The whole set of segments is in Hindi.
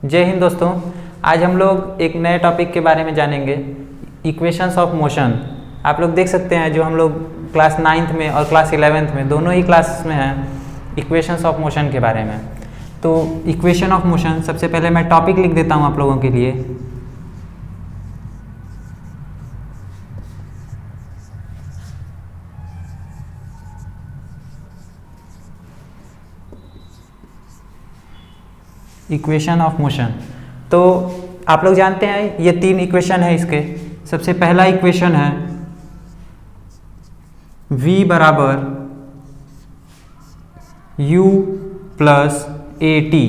जय हिंद दोस्तों। आज हम लोग एक नए टॉपिक के बारे में जानेंगे, इक्वेशंस ऑफ मोशन। आप लोग देख सकते हैं जो हम लोग क्लास 9th में और क्लास 11th में दोनों ही क्लास में हैं इक्वेशंस ऑफ मोशन के बारे में। तो इक्वेशन ऑफ मोशन, सबसे पहले मैं टॉपिक लिख देता हूँ आप लोगों के लिए। Equation of motion. तो आप लोग जानते हैं ये तीन इक्वेशन है इसके। सबसे पहला इक्वेशन है v बराबर u प्लस ए टी,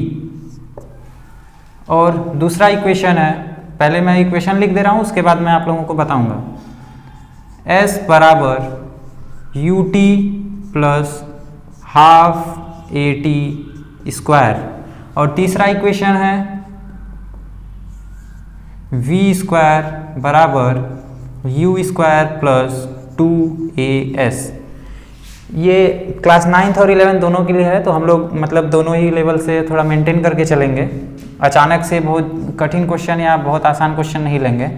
और दूसरा इक्वेशन है, पहले मैं इक्वेशन लिख दे रहा हूँ उसके बाद मैं आप लोगों को बताऊंगा, s बराबर U T plus half A T square, और तीसरा इक्वेशन है v स्क्वायर बराबर u स्क्वायर प्लस 2as। ये क्लास 9th और 11th दोनों के लिए है, तो हम लोग मतलब दोनों ही लेवल से थोड़ा मेंटेन करके चलेंगे। अचानक से बहुत कठिन क्वेश्चन या बहुत आसान क्वेश्चन नहीं लेंगे।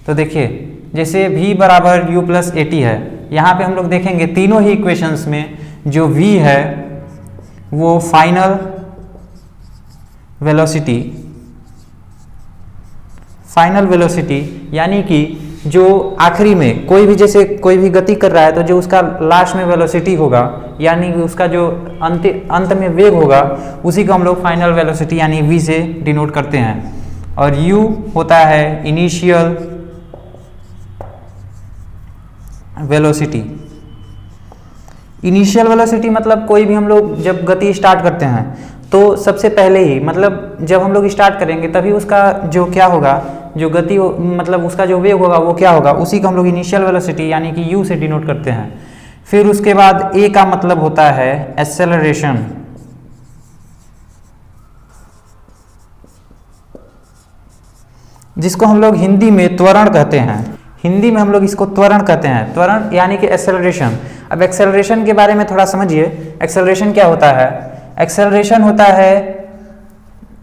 तो देखिए, जैसे v बराबर u प्लस ए टी है, यहाँ पे हम लोग देखेंगे तीनों ही इक्वेशंस में जो v है वो फाइनल वेलोसिटी यानी कि जो आखिरी में कोई भी, जैसे कोई भी गति कर रहा है तो जो उसका लास्ट में वेलोसिटी होगा यानी कि उसका जो अंत में वेग होगा उसी को हम लोग फाइनल वेलोसिटी यानी v से डिनोट करते हैं। और u होता है इनिशियल वेलोसिटी। इनिशियल वेलोसिटी मतलब कोई भी हम लोग जब गति स्टार्ट करते हैं तो सबसे पहले ही, मतलब जब हम लोग स्टार्ट करेंगे तभी उसका जो क्या होगा, जो गति मतलब उसका जो वेग होगा वो क्या होगा, उसी को हम लोग इनिशियल वेलोसिटी यानी कि u से डिनोट करते हैं। फिर उसके बाद a का मतलब होता है एक्सेलरेशन, जिसको हम लोग हिंदी में त्वरण कहते हैं। हिंदी में हम लोग इसको त्वरण कहते हैं, त्वरण यानी कि एक्सेलरेशन। अब एक्सेलरेशन के बारे में थोड़ा समझिए। एक्सेलरेशन क्या होता है? एक्सेलरेशन होता है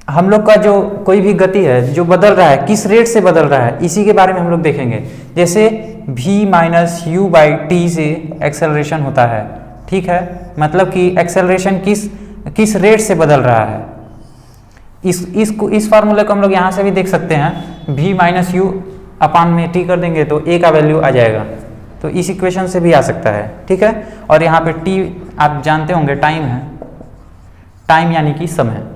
हम लोग का जो कोई भी गति है जो बदल रहा है, किस रेट से बदल रहा है, इसी के बारे में हम लोग देखेंगे। जैसे v minus you by T से एक्सेलरेशन होता है, ठीक है, मतलब कि एक्सेलरेशन किस रेट से बदल रहा है। इस फार्मूले को हम लोग यहाँ से भी देख सकते हैं, v माइनस यू अपान में t कर देंगे तो a का वैल्यू आ जाएगा। तो इस इक्वेशन से भी आ सकता है, ठीक है। और यहाँ पे t आप जानते होंगे टाइम है, टाइम यानी कि समय।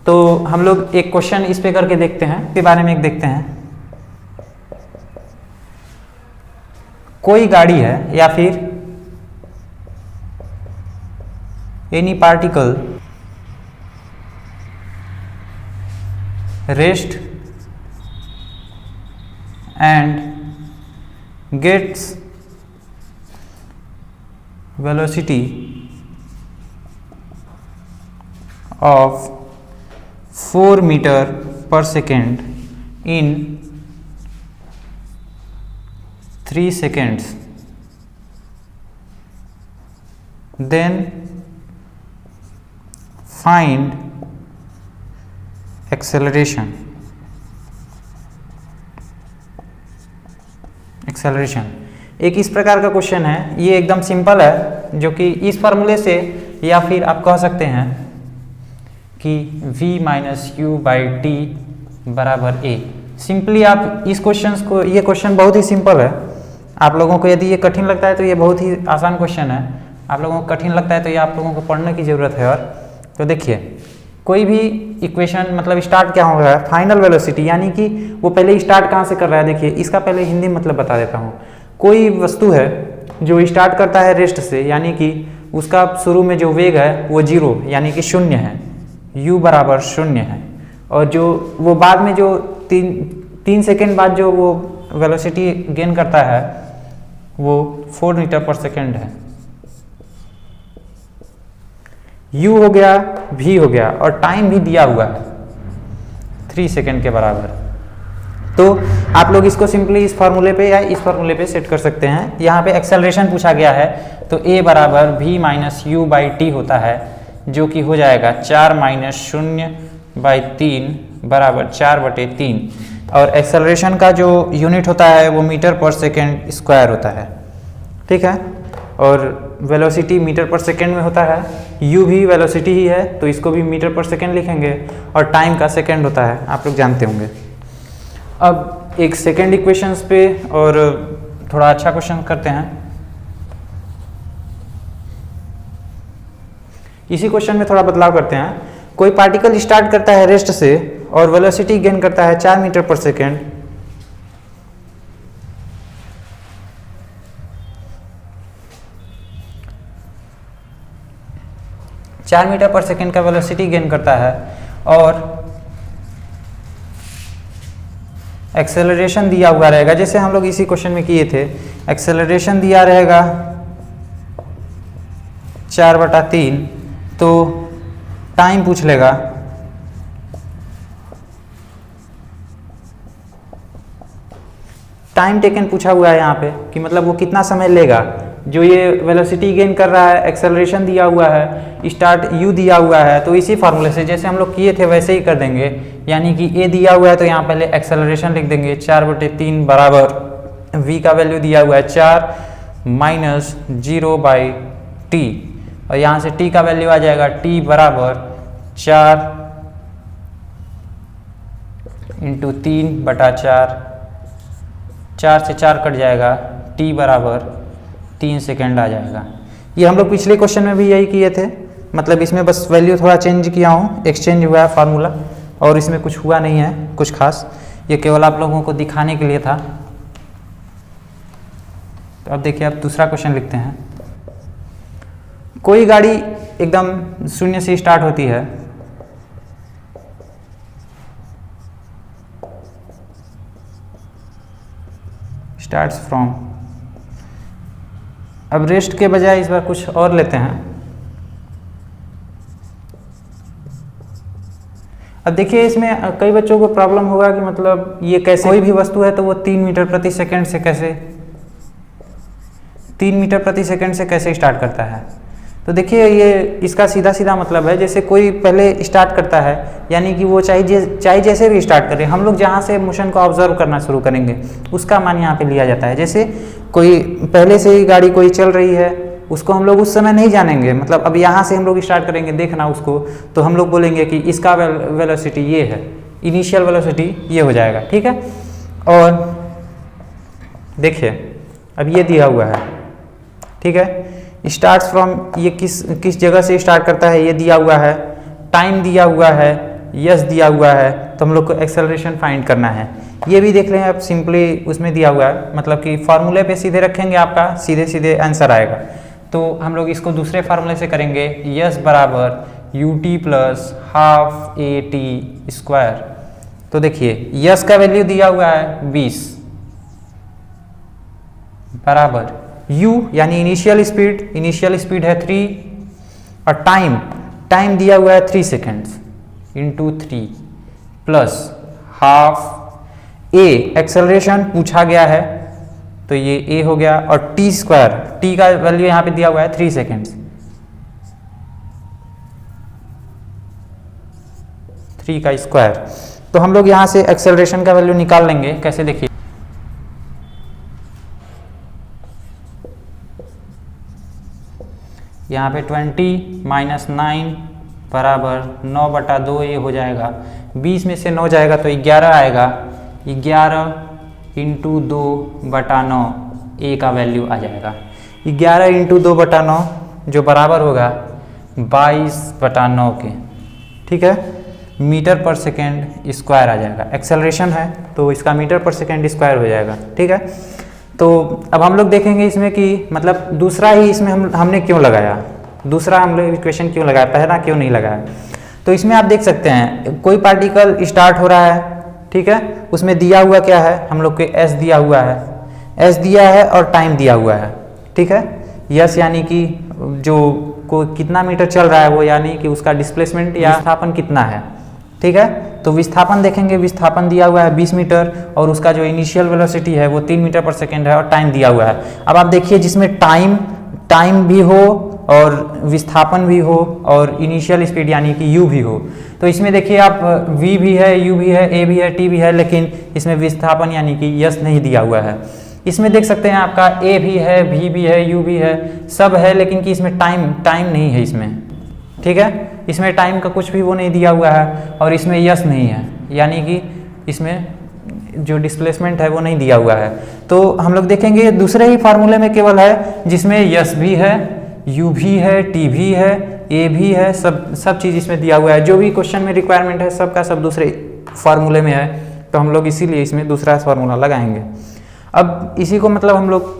तो हम लोग एक क्वेश्चन इस पे करके देखते हैं, इसके बारे में एक देखते हैं। कोई गाड़ी है या फिर any particle rest and gets velocity of 4 meter per second in 3 seconds, then find acceleration। एक इस प्रकार का क्वेश्चन है, ये एकदम सिंपल है, जो कि इस फार्मूले से, या फिर आप कह सकते हैं कि v minus you by T बराबर a। सिंपली आप इस क्वेश्चन को, ये क्वेश्चन बहुत ही सिंपल है। आप लोगों को यदि ये कठिन लगता है तो ये बहुत ही आसान क्वेश्चन है, आप लोगों को कठिन लगता है तो ये आप लोगों को पढ़ने की ज़रूरत है। और तो देखिए, कोई भी इक्वेशन मतलब स्टार्ट क्या हो रहा है, फाइनल वेलोसिटी, यानी कि वो पहले स्टार्ट कहाँ से कर रहा है। देखिए, इसका पहले हिंदी मतलब बता देता हूँ। कोई वस्तु है जो स्टार्ट करता है रेस्ट से, यानी कि उसका शुरू में जो वेग है वो 0 यानी कि 0 है, u बराबर 0 है। और जो वो बाद में जो 3 सेकेंड बाद जो वो वेलोसिटी गेन करता है वो 4 मीटर पर सेकेंड है। u हो गया, v हो गया, और टाइम भी दिया हुआ है 3 सेकेंड के बराबर। तो आप लोग इसको सिंपली इस फार्मूले पे या इस फार्मूले पे सेट कर सकते हैं। यहाँ पे एक्सेलरेशन पूछा गया है तो a बराबर v minus you by T होता है, जो कि हो जाएगा 4 माइनस 0 बाई 3 बराबर 4/3 और एक्सेलरेशन का जो यूनिट होता है वो मीटर पर सेकेंड स्क्वायर होता है, ठीक है। और वेलोसिटी मीटर पर सेकेंड में होता है, u भी वेलोसिटी ही है तो इसको भी मीटर पर सेकेंड लिखेंगे और टाइम का सेकेंड होता है, आप लोग जानते होंगे। अब एक सेकेंड इक्वेशंस पे और थोड़ा अच्छा क्वेश्चन करते हैं। इसी क्वेश्चन में थोड़ा बदलाव करते हैं। कोई पार्टिकल स्टार्ट करता है रेस्ट से और वेलोसिटी गेन करता है 4 मीटर पर सेकेंड। चार मीटर पर सेकेंड का वेलोसिटी गेन करता है और एक्सेलरेशन दिया हुआ रहेगा, जैसे हम लोग इसी क्वेश्चन में किए थे। एक्सेलरेशन दिया रहेगा 4/3, तो टाइम पूछ लेगा। टाइम टेकन पूछा हुआ है यहाँ पे कि मतलब वो कितना समय लेगा। जो ये वेलोसिटी गेन कर रहा है, एक्सेलरेशन दिया हुआ है, स्टार्ट u दिया हुआ है, तो इसी फार्मूले से जैसे हम लोग किए थे वैसे ही कर देंगे। यानी कि a दिया हुआ है तो यहाँ पहले एक्सेलरेशन लिख देंगे 4/3 बराबर v का वैल्यू दिया हुआ है 4 माइनस 0/t और यहाँ से t का वैल्यू आ जाएगा t बराबर 4 इंटू 3/4, 4 से 4 कट जाएगा, t बराबर 3 सेकेंड आ जाएगा। ये हम लोग पिछले क्वेश्चन में भी यही किए थे, मतलब इसमें बस वैल्यू थोड़ा चेंज किया हूँ, एक्सचेंज हुआ है फार्मूला, और इसमें कुछ हुआ नहीं है कुछ खास, ये केवल आप लोगों को दिखाने के लिए था। तो अब देखिए, अब दूसरा क्वेश्चन लिखते हैं। कोई गाड़ी एकदम शून्य से स्टार्ट होती है, स्टार्ट्स फ्रॉम, अब रेस्ट के बजाय इस बार कुछ और लेते हैं। अब देखिए, इसमें कई बच्चों को प्रॉब्लम होगा कि मतलब ये कैसे, कोई भी वस्तु है तो वो 3 मीटर प्रति सेकंड से कैसे 3 मीटर प्रति सेकंड से कैसे स्टार्ट करता है। तो देखिए, ये इसका सीधा सीधा मतलब है, जैसे कोई पहले स्टार्ट करता है, यानी कि वो चाहे जैसे भी स्टार्ट करे, हम लोग जहाँ से मोशन को ऑब्जर्व करना शुरू करेंगे उसका मान यहाँ पे लिया जाता है। जैसे कोई पहले से ही गाड़ी कोई चल रही है, उसको हम लोग उस समय नहीं जानेंगे, मतलब अब यहाँ से हम लोग स्टार्ट करेंगे देखना उसको, तो हम लोग बोलेंगे कि इसका वेलोसिटी ये है, इनिशियल वेलोसिटी ये हो जाएगा, ठीक है। और देखिए, अब ये दिया हुआ है, ठीक है, स्टार्ट्स फ्रॉम, ये किस जगह से स्टार्ट करता है ये दिया हुआ है, टाइम दिया हुआ है, यस दिया हुआ है, तो हम लोग को एक्सेलरेशन फाइंड करना है। ये भी देख लें आप, सिंपली उसमें दिया हुआ है, मतलब कि फार्मूले पे सीधे रखेंगे, आपका सीधे सीधे आंसर आएगा। तो हम लोग इसको दूसरे फार्मूले से करेंगे, यस बराबर ut plus half at square. तो देखिए, यस का वैल्यू दिया हुआ है 20 बराबर u यानी इनिशियल स्पीड है 3 और टाइम दिया हुआ है 3 seconds into 3 plus half a, acceleration पूछा गया है तो ये a हो गया, और t स्क्वायर, t का वैल्यू यहाँ पे दिया हुआ है 3 सेकेंड्स, 3 का स्क्वायर। तो हम लोग यहाँ से एक्सेलरेशन का वैल्यू निकाल लेंगे, कैसे देखिए, यहाँ पे 20 माइनस 9 बराबर 9/2 ये हो जाएगा, 20 में से 9 जाएगा तो 11 आएगा, 11 इंटू 2/9 ए का वैल्यू आ जाएगा, 11 इंटू 2/9 जो बराबर होगा 22/9 के, ठीक है, मीटर पर सेकेंड स्क्वायर आ जाएगा। एक्सेलरेशन है तो इसका मीटर पर सेकेंड स्क्वायर हो जाएगा, ठीक है। तो अब हम लोग देखेंगे इसमें कि मतलब दूसरा ही इसमें हमने क्यों लगाया, दूसरा हम लोग इक्वेशन क्यों लगाया, पहला क्यों नहीं लगाया। तो इसमें आप देख सकते हैं, कोई पार्टिकल स्टार्ट हो रहा है, ठीक है, उसमें दिया हुआ क्या है, हम लोग के एस दिया हुआ है, एस दिया है और टाइम दिया हुआ है, ठीक है। यस यानी कि जो को कितना मीटर चल रहा है वो, यानी कि उसका डिस्प्लेसमेंट या विस्थापन कितना है, ठीक है। तो विस्थापन देखेंगे, विस्थापन दिया हुआ है 20 मीटर और उसका जो इनिशियल वेलोसिटी है वो 3 मीटर पर सेकेंड है और टाइम दिया हुआ है। अब आप देखिए, जिसमें टाइम भी हो और विस्थापन भी हो और इनिशियल स्पीड यानी कि u भी हो। तो इसमें देखिए आप v भी है, u भी है, a भी है, t भी है, लेकिन इसमें विस्थापन यानी कि यस नहीं दिया हुआ है। इसमें देख सकते हैं आपका a भी है, v भी है, u भी है, सब है, लेकिन कि इसमें टाइम नहीं है इसमें, ठीक है। इसमें टाइम का कुछ भी वो नहीं दिया हुआ है और इसमें यस नहीं है, यानी कि इसमें जो डिस्प्लेसमेंट है वो नहीं दिया हुआ है। तो हम लोग देखेंगे दूसरे ही फार्मूले में केवल है जिसमें यस भी है, यू भी है, टी भी है, ए भी है, सब चीज़ इसमें दिया हुआ है। जो भी क्वेश्चन में रिक्वायरमेंट है सबका सब दूसरे फार्मूले में है, तो हम लोग इसीलिए इसमें दूसरा फार्मूला लगाएंगे। अब इसी को मतलब हम लोग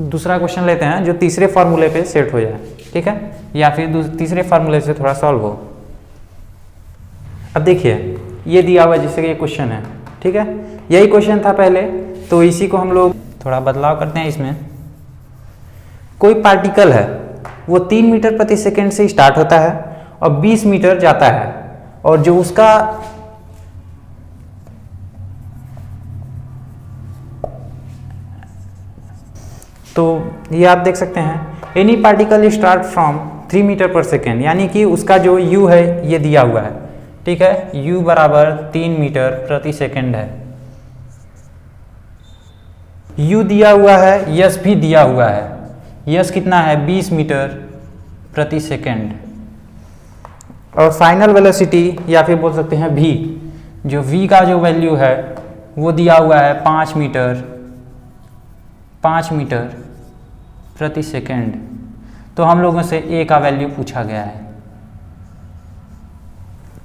दूसरा क्वेश्चन लेते हैं जो तीसरे फार्मूले पे सेट हो जाए, ठीक है, या फिर तीसरे फार्मूले से थोड़ा सॉल्व हो। अब देखिए ये दिया हुआ है जैसे कि ये क्वेश्चन है, ठीक है, यही क्वेश्चन था पहले, तो इसी को हम लोग थोड़ा बदलाव करते हैं। इसमें कोई पार्टिकल है वो 3 मीटर प्रति सेकंड से स्टार्ट होता है और 20 मीटर जाता है, और जो उसका तो ये आप देख सकते हैं any particle start from 3 meter पर सेकेंड, यानी कि उसका जो u है ये दिया हुआ है, ठीक है, u बराबर 3 मीटर प्रति सेकेंड है। u दिया हुआ है, यस भी दिया हुआ है, यस कितना है 20 मीटर प्रति सेकेंड, और फाइनल वेलोसिटी या फिर बोल सकते हैं v, जो v का जो वैल्यू है वो दिया हुआ है 5 मीटर प्रति सेकेंड। तो हम लोगों से a का वैल्यू पूछा गया है,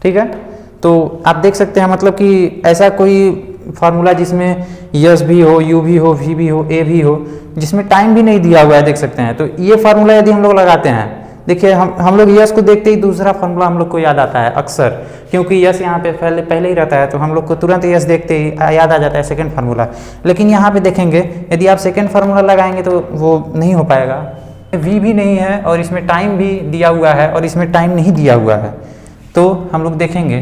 ठीक है। तो आप देख सकते हैं मतलब कि ऐसा कोई फार्मूला जिसमें यस भी हो, यू भी हो, वी भी हो, ए भी हो, जिसमें टाइम भी नहीं दिया हुआ है, देख सकते हैं। तो ये फार्मूला यदि हम लोग लगाते हैं, देखिए हम लोग यस को देखते ही दूसरा फार्मूला हम लोग को याद आता है अक्सर, क्योंकि यस यहाँ पे पहले ही रहता है, तो हम लोग को तुरंत यस देखते ही याद आ जाता है सेकंड फार्मूला। लेकिन यहाँ पे देखेंगे यदि आप सेकंड फार्मूला लगाएंगे तो वो नहीं हो पाएगा, वी भी नहीं है और इसमें टाइम भी दिया हुआ है और इसमें टाइम नहीं दिया हुआ है। तो हम लोग देखेंगे,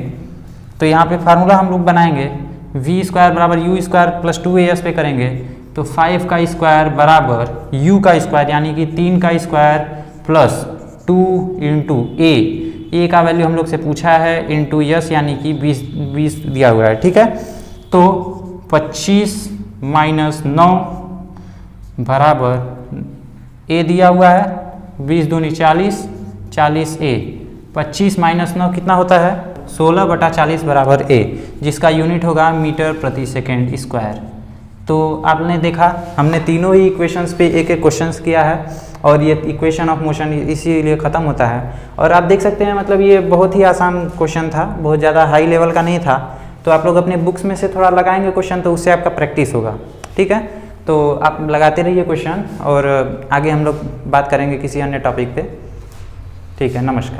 तो यहाँ पे फार्मूला हम लोग बनाएंगे वी स्क्वायर बराबर यू स्क्वायर प्लस 2as पे करेंगे, तो 5 का स्क्वायर बराबर यू का स्क्वायर यानी कि 3 का स्क्वायर प्लस 2 इंटू ए का वैल्यू हम लोग से पूछा है इंटू यस यानी कि 20 दिया हुआ है, ठीक है। तो 25 माइनस 9 बराबर ए दिया हुआ है, 20 दूनी 40, 40 ए, 25 माइनस 9 कितना होता है 16/40 बराबर ए, जिसका यूनिट होगा मीटर प्रति सेकेंड स्क्वायर। तो आपने देखा हमने तीनों ही इक्वेशंस पे एक क्वेश्चंस किया है और ये इक्वेशन ऑफ मोशन इसीलिए ख़त्म होता है। और आप देख सकते हैं मतलब ये बहुत ही आसान क्वेश्चन था, बहुत ज़्यादा हाई लेवल का नहीं था। तो आप लोग अपने बुक्स में से थोड़ा लगाएंगे क्वेश्चन, तो उससे आपका प्रैक्टिस होगा, ठीक है। तो आप लगाते रहिए क्वेश्चन और आगे हम लोग बात करेंगे किसी अन्य टॉपिक पे, ठीक है। नमस्कार।